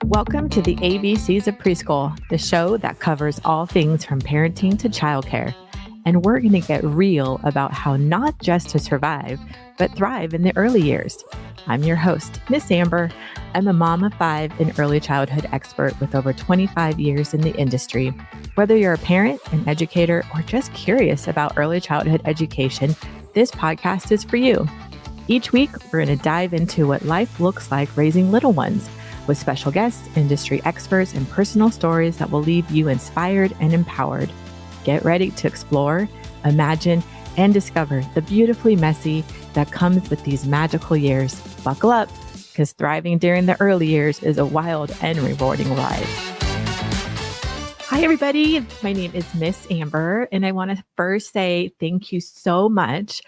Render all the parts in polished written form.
Welcome to the ABCs of Preschool, the show that covers all things from parenting to childcare. And we're going to get real about how not just to survive, but thrive in the early years. I'm your host, Miss Amber. I'm a mom of 5 and early childhood expert with over 25 years in the industry. Whether you're a parent, an educator, or just curious about early childhood education, this podcast is for you. Each week, we're going to dive into what life looks like raising little ones, with special guests, industry experts, and personal stories that will leave you inspired and empowered. Get ready to explore, imagine, and discover the beautifully messy that comes with these magical years. Buckle up, because thriving during the early years is a wild and rewarding ride. Hi, everybody. My name is Miss Amber, and I want to first say thank you so much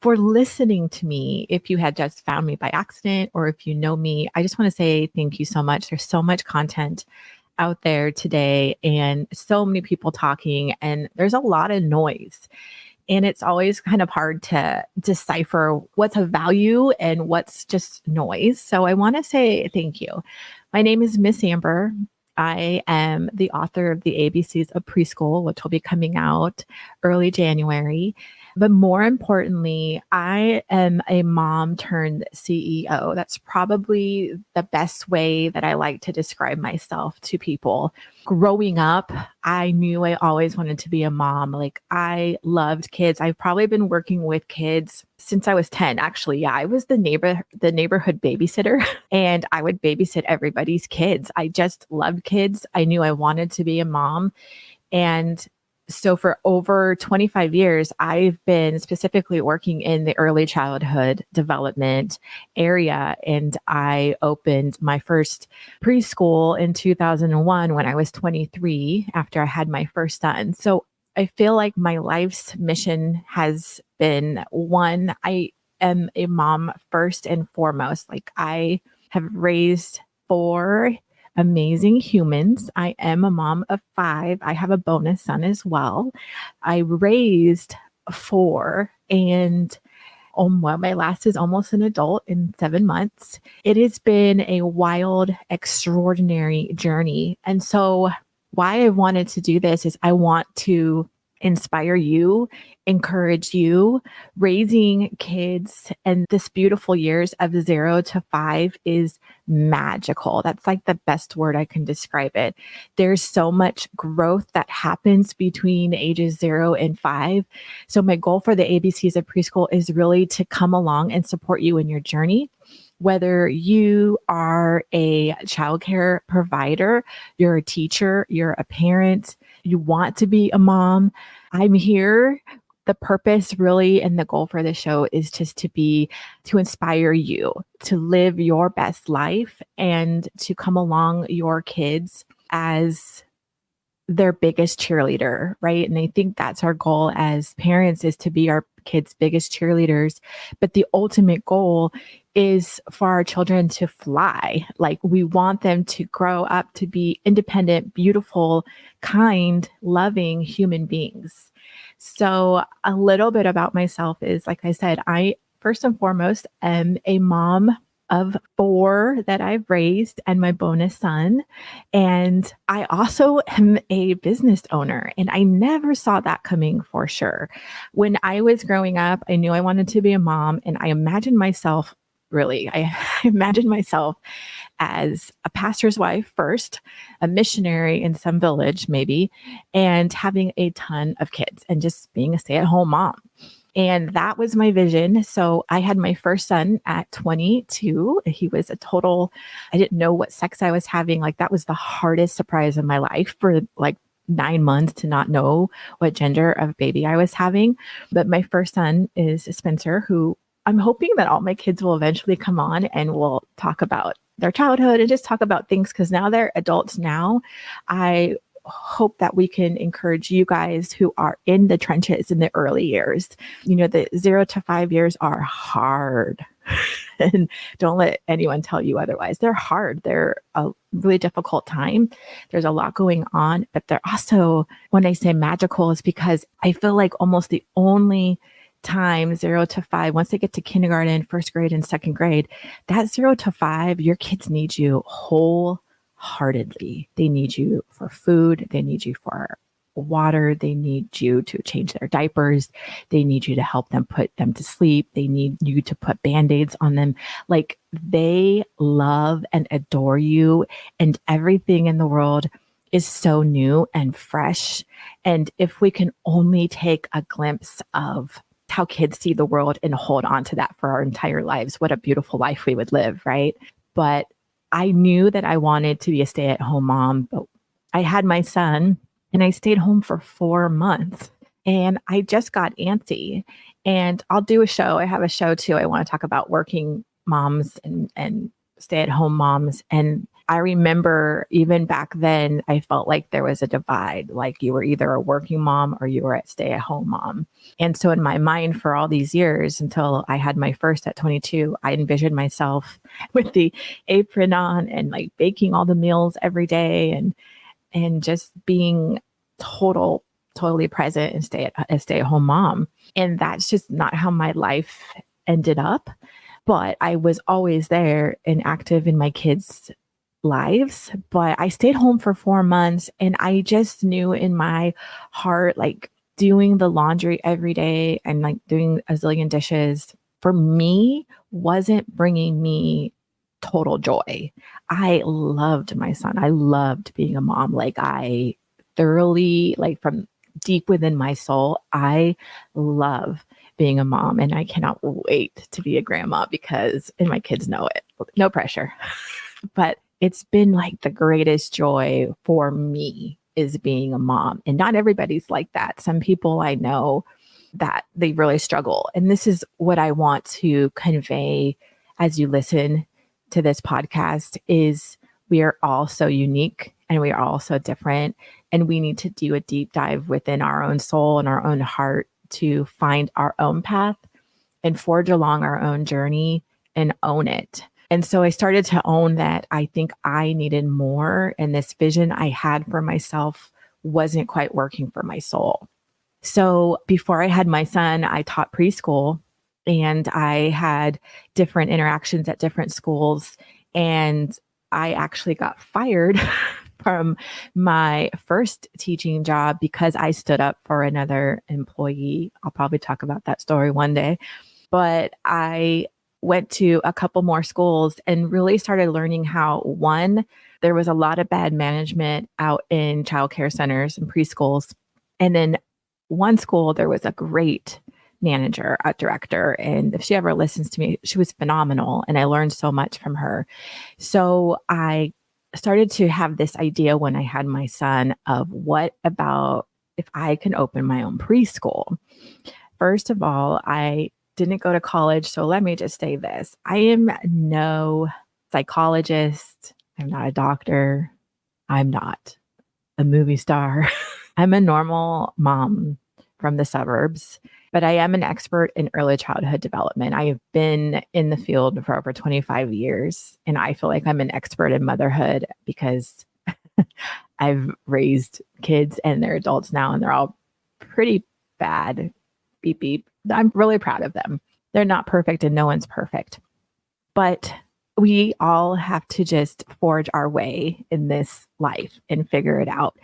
for listening to me. If you had just found me by accident or if you know me, I just want to say thank you so much. There's so much content out there today and so many people talking, and there's a lot of noise. And it's always kind of hard to decipher what's of value and what's just noise. So I want to say thank you. My name is Miss Amber. I am the author of the ABCs of Preschool, which will be coming out early January. But more importantly, I am a mom turned CEO. That's probably the best way that I like to describe myself to people. Growing up, I knew I always wanted to be a mom. Like, I loved kids. I've probably been working with kids since I was 10. Actually, yeah, I was the neighborhood babysitter, and I would babysit everybody's kids. I just loved kids. I knew I wanted to be a mom. And so for over 25 years, I've been specifically working in the early childhood development area. And I opened my first preschool in 2001 when I was 23, after I had my first son. So I feel like my life's mission has been, one, I am a mom first and foremost. Like, I have raised 4 amazing humans. I am a mom of 5. I have a bonus son as well. I raised 4, and my last is almost an adult in 7 months. It has been a wild, extraordinary journey. And so why I wanted to do this is I want to inspire you, encourage you. Raising kids and this beautiful years of 0 to 5 is magical. That's like the best word I can describe it. There's so much growth that happens between ages 0 and 5. So my goal for the ABCs of Preschool is really to come along and support you in your journey. Whether you are a childcare provider, you're a teacher, you're a parent, you want to be a mom, I'm here. The purpose really and the goal for the show is just to inspire you to live your best life and to come along your kids as their biggest cheerleader, right? And I think that's our goal as parents, is to be our kids' biggest cheerleaders. But the ultimate goal is for our children to fly. Like, we want them to grow up to be independent, beautiful, kind, loving human beings. So a little bit about myself is, like I said, I first and foremost am a mom of 4 that I've raised and my bonus son. And I also am a business owner, and I never saw that coming for sure. When I was growing up, I knew I wanted to be a mom, and I imagined myself as a pastor's wife first, a missionary in some village maybe, and having a ton of kids and just being a stay-at-home mom. And that was my vision. So I had my first son at 22. He was I didn't know what sex I was having. Like, that was the hardest surprise of my life, for like 9 months to not know what gender of baby I was having. But my first son is Spencer, who I'm hoping that all my kids will eventually come on and we'll talk about their childhood and just talk about things, because now they're adults now. I hope that we can encourage you guys who are in the trenches in the early years. You know, the 0 to 5 years are hard. And don't let anyone tell you otherwise. They're hard. They're a really difficult time. There's a lot going on, but they're also, when I say magical, is because I feel like almost the only time, 0 to 5, once they get to kindergarten, first grade, and second grade, that 0 to 5, your kids need you wholeheartedly. They need you for food. They need you for water. They need you to change their diapers. They need you to help them put them to sleep. They need you to put Band-Aids on them. Like, they love and adore you, and everything in the world is so new and fresh. And if we can only take a glimpse of how kids see the world and hold on to that for our entire lives, what a beautiful life we would live, right? But I knew that I wanted to be a stay-at-home mom, but I had my son and I stayed home for 4 months and I just got antsy. And I'll do a show. I have a show too. I want to talk about working moms and stay-at-home moms. And I remember even back then, I felt like there was a divide, like you were either a working mom or you were a stay-at-home mom. And so in my mind for all these years, until I had my first at 22, I envisioned myself with the apron on and like baking all the meals every day and just being totally present and a stay-at-home mom. And that's just not how my life ended up. But I was always there and active in my kids' lives. But I stayed home for 4 months and I just knew in my heart, like doing the laundry every day and like doing a zillion dishes for me wasn't bringing me total joy. I loved my son. I loved being a mom. Like, I thoroughly, like from deep within my soul, I love being a mom and I cannot wait to be a grandma and my kids know it. No pressure. But it's been like the greatest joy for me is being a mom. And not everybody's like that. Some people I know that they really struggle. And this is what I want to convey as you listen to this podcast is we are all so unique and we are all so different. And we need to do a deep dive within our own soul and our own heart to find our own path and forge along our own journey and own it. And so I started to own that I think I needed more, and this vision I had for myself wasn't quite working for my soul. So before I had my son, I taught preschool and I had different interactions at different schools. And I actually got fired from my first teaching job because I stood up for another employee. I'll probably talk about that story one day. But I went to a couple more schools and really started learning how, one, there was a lot of bad management out in childcare centers and preschools. And then one school, there was a great manager, a director. And if she ever listens to me, she was phenomenal. And I learned so much from her. So I started to have this idea when I had my son of what about if I can open my own preschool? First of all, I didn't go to college. So let me just say this. I am no psychologist. I'm not a doctor. I'm not a movie star. I'm a normal mom from the suburbs, but I am an expert in early childhood development. I have been in the field for over 25 years, and I feel like I'm an expert in motherhood because I've raised kids and they're adults now, and they're all pretty bad. Beep, beep. I'm really proud of them. They're not perfect and no one's perfect, but we all have to just forge our way in this life and figure it out.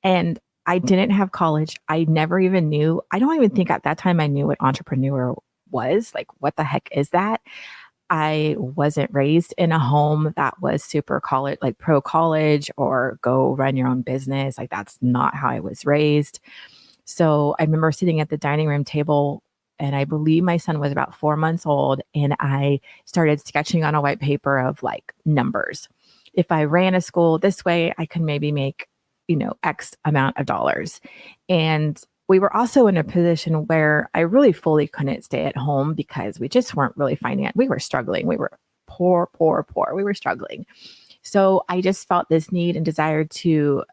And I didn't have college. I never even knew. I don't even think at that time I knew what entrepreneur was. Like, what the heck is that? I wasn't raised in a home that was super college, like pro college or go run your own business. Like, that's not how I was raised. So I remember sitting at the dining room table, and I believe my son was about 4 months old, and I started sketching on a white paper of like numbers. If I ran a school this way, I could maybe make, X amount of dollars. And we were also in a position where I really fully couldn't stay at home because we just weren't really we were struggling. We were poor. We were struggling. So I just felt this need and desire to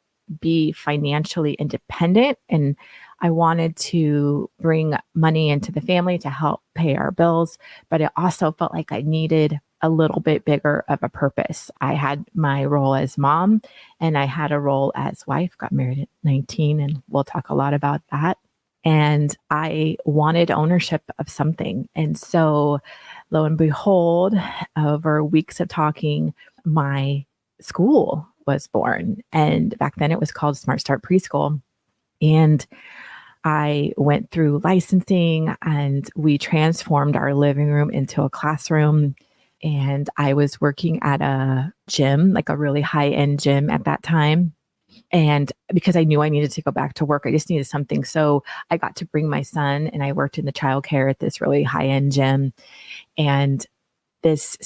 be financially independent. And I wanted to bring money into the family to help pay our bills, but it also felt like I needed a little bit bigger of a purpose. I had my role as mom and I had a role as wife, got married at 19, and we'll talk a lot about that. and I wanted ownership of something. And so lo and behold, over weeks of talking, my school was born. And back then it was called Smart Start Preschool. And I went through licensing and we transformed our living room into a classroom. And I was working at a gym, like a really high-end gym at that time. And because I knew I needed to go back to work, I just needed something. So I got to bring my son and I worked in the childcare at this really high-end gym. And this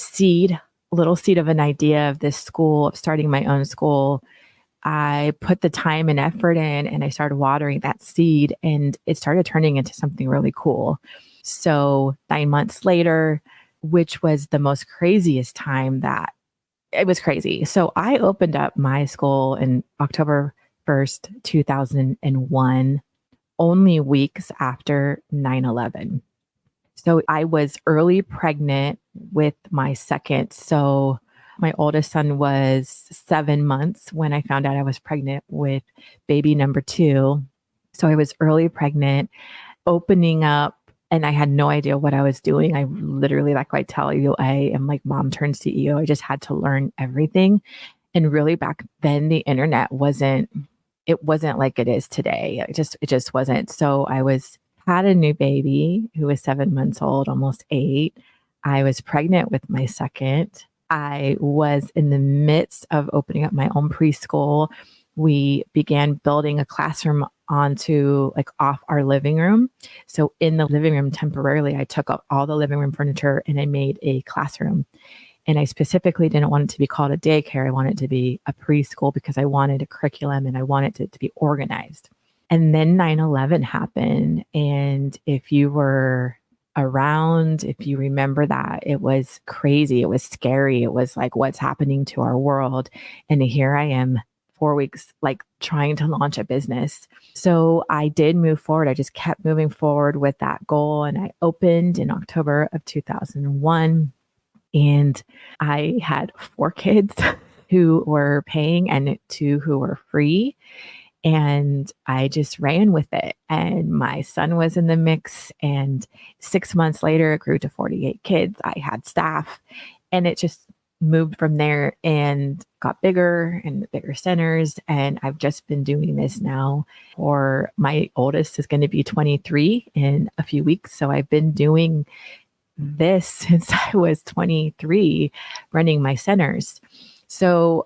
little seed of an idea of this school, of starting my own school, I put the time and effort in and I started watering that seed and it started turning into something really cool. So 9 months later, which was the most craziest time, that it was crazy. So I opened up my school in October 1st, 2001, only weeks after 9/11. So I was early pregnant with my second. So my oldest son was 7 months when I found out I was pregnant with baby number two. So I was early pregnant, opening up, and I had no idea what I was doing. I literally, like I tell you, I am like mom turned CEO. I just had to learn everything. And really back then the internet it wasn't like it is today. It just wasn't. So had a new baby who was 7 months old, almost 8. I was pregnant with my second. I was in the midst of opening up my own preschool. We began building a classroom off our living room. So in the living room temporarily, I took out all the living room furniture and I made a classroom. And I specifically didn't want it to be called a daycare. I wanted it to be a preschool because I wanted a curriculum and I wanted it to be organized. And then 9/11 happened. And if you were around, if you remember that, it was crazy. It was scary. It was like, what's happening to our world? And here I am 4 weeks, like trying to launch a business. So I did move forward. I just kept moving forward with that goal. And I opened in October of 2001. And I had 4 kids who were paying and 2 who were free. And I just ran with it. And my son was in the mix. And 6 months later, it grew to 48 kids. I had staff. And it just moved from there and got bigger and bigger centers. And I've just been doing this now for my oldest is going to be 23 in a few weeks. So I've been doing this since I was 23, running my centers. So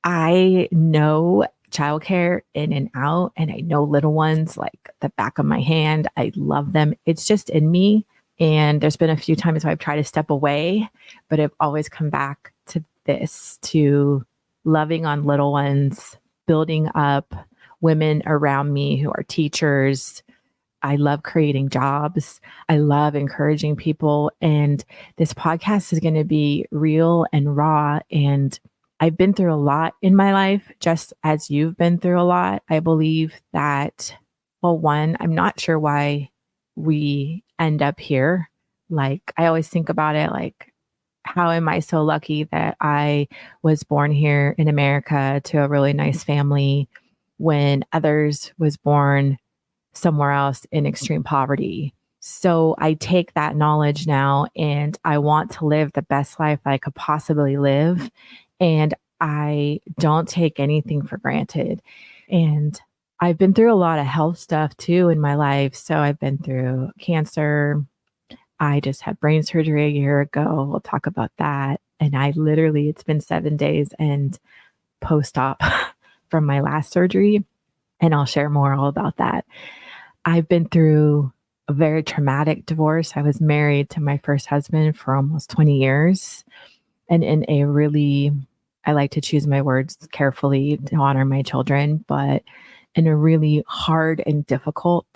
I know childcare in and out, and I know little ones like the back of my hand. I love them. It's just in me. And there's been a few times where I've tried to step away, but I've always come back to this, to loving on little ones, building up women around me who are teachers. I love creating jobs. I love encouraging people. And this podcast is going to be real and raw. And I've been through a lot in my life, just as you've been through a lot. I believe that, well, one, I'm not sure why we end up here. Like, I always think about it like, how am I so lucky that I was born here in America to a really nice family when others was born somewhere else in extreme poverty? So I take that knowledge now and I want to live the best life I could possibly live. And I don't take anything for granted. And I've been through a lot of health stuff too in my life. So I've been through cancer. I just had brain surgery a year ago. We'll talk about that. And it's been 7 days and post-op from my last surgery. And I'll share more all about that. I've been through a very traumatic divorce. I was married to my first husband for almost 20 years. And in a really, I like to choose my words carefully to honor my children, but in a really hard and difficult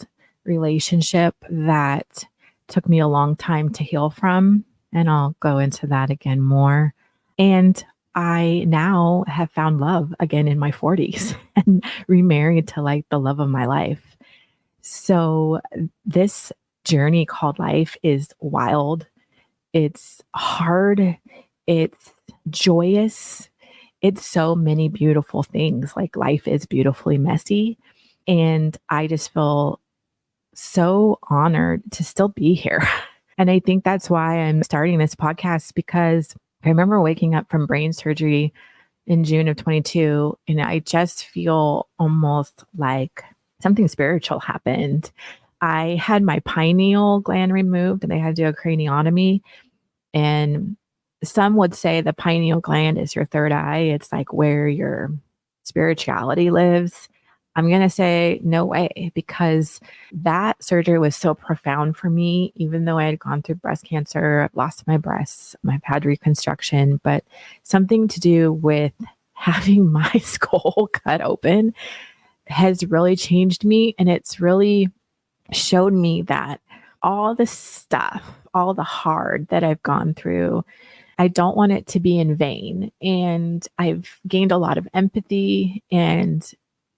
relationship that took me a long time to heal from. And I'll go into that again more. And I now have found love again in my 40s and remarried to like the love of my life. So this journey called life is wild. It's hard. It's joyous. It's so many beautiful things. Like, life is beautifully messy. And I just feel so honored to still be here. And I think that's why I'm starting this podcast, because I remember waking up from brain surgery in June of 22, and I just feel almost like something spiritual happened. I had my pineal gland removed and they had to do a craniotomy. And some would say the pineal gland is your third eye. It's like where your spirituality lives. I'm going to say no way, because that surgery was so profound for me. Even though I had gone through breast cancer, I've lost my breasts, I've had reconstruction, but something to do with having my skull cut open has really changed me. And it's really showed me that all the stuff, all the hard that I've gone through, I don't want it to be in vain. And I've gained a lot of empathy. And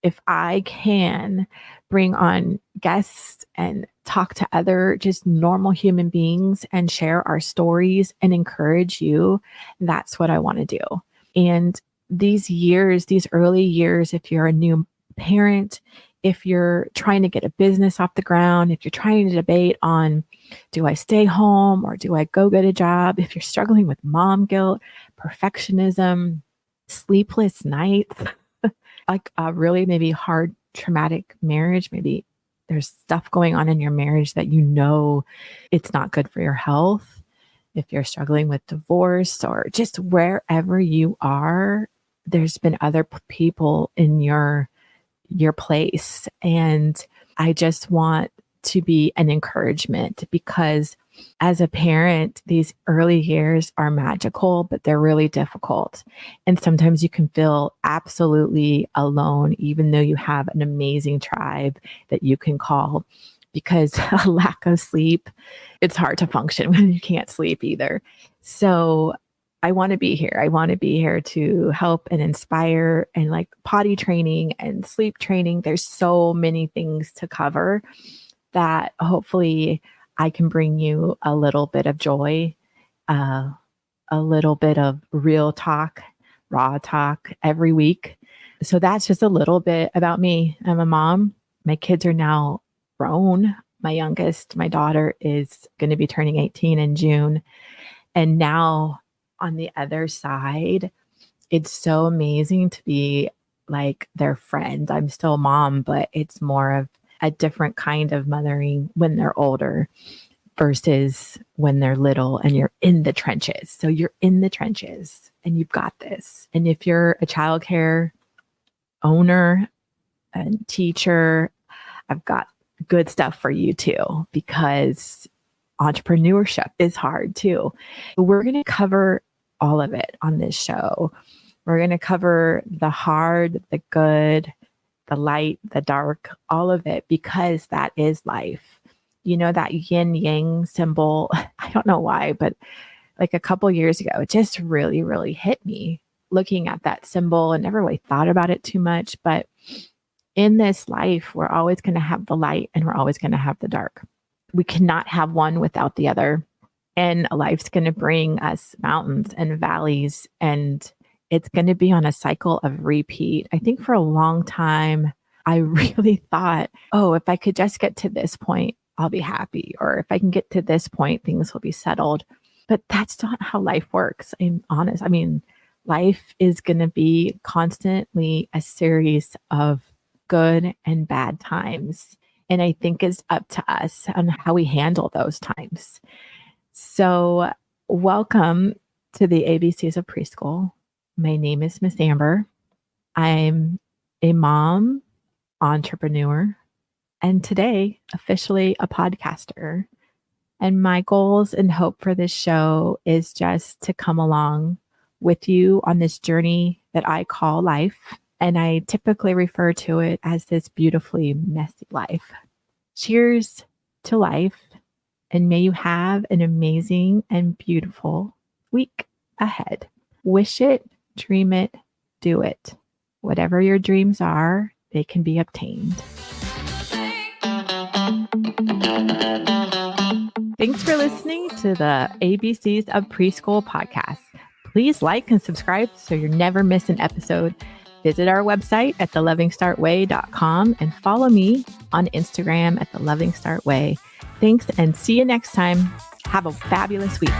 if I can bring on guests and talk to other just normal human beings and share our stories and encourage you, that's what I want to do. And these years, these early years, if you're a new parent, if you're trying to get a business off the ground, if you're trying to debate on, do I stay home or do I go get a job? If you're struggling with mom guilt, perfectionism, sleepless nights, like a really maybe hard traumatic marriage, maybe there's stuff going on in your marriage that you know it's not good for your health. If you're struggling with divorce or just wherever you are, there's been other people in your place. And I just want to be an encouragement, because as a parent, these early years are magical, but they're really difficult. And sometimes you can feel absolutely alone, even though you have an amazing tribe that you can call, because a lack of sleep, it's hard to function when you can't sleep either. So I want to be here. I want to be here to help and inspire, and like potty training and sleep training. There's so many things to cover that hopefully I can bring you a little bit of joy, a little bit of real talk, raw talk every week. So that's just a little bit about me. I'm a mom. My kids are now grown. My youngest, my daughter, is going to be turning 18 in June. And now on the other side, it's so amazing to be like their friend. I'm still a mom, but it's more of a different kind of mothering when they're older versus when they're little and you're in the trenches. So you're in the trenches and you've got this. And if you're a childcare owner and teacher, I've got good stuff for you too, because entrepreneurship is hard too. We're going to cover all of it on this show. We're going to cover the hard, the good, the light, the dark, all of it, because that is life. You know, that yin yang symbol, I don't know why, but like a couple years ago, it just really, really hit me looking at that symbol, and never really thought about it too much. But in this life, we're always going to have the light and we're always going to have the dark. We cannot have one without the other. And life's going to bring us mountains and valleys, and it's going to be on a cycle of repeat. I think for a long time, I really thought, oh, if I could just get to this point, I'll be happy. Or if I can get to this point, things will be settled. But that's not how life works. I'm honest. I mean, life is going to be constantly a series of good and bad times. And I think it's up to us on how we handle those times. So welcome to the ABCs of Preschool. My name is Miss Amber. I'm a mom, entrepreneur, and today officially a podcaster. And my goals and hope for this show is just to come along with you on this journey that I call life. And I typically refer to it as this beautifully messy life. Cheers to life. And may you have an amazing and beautiful week ahead. Wish it, dream it, do it. Whatever your dreams are, they can be obtained. Thanks for listening to the ABCs of Preschool podcast. Please like and subscribe so you never miss an episode. Visit our website at thelovingstartway.com and follow me on Instagram at thelovingstartway. Thanks and see you next time. Have a fabulous week.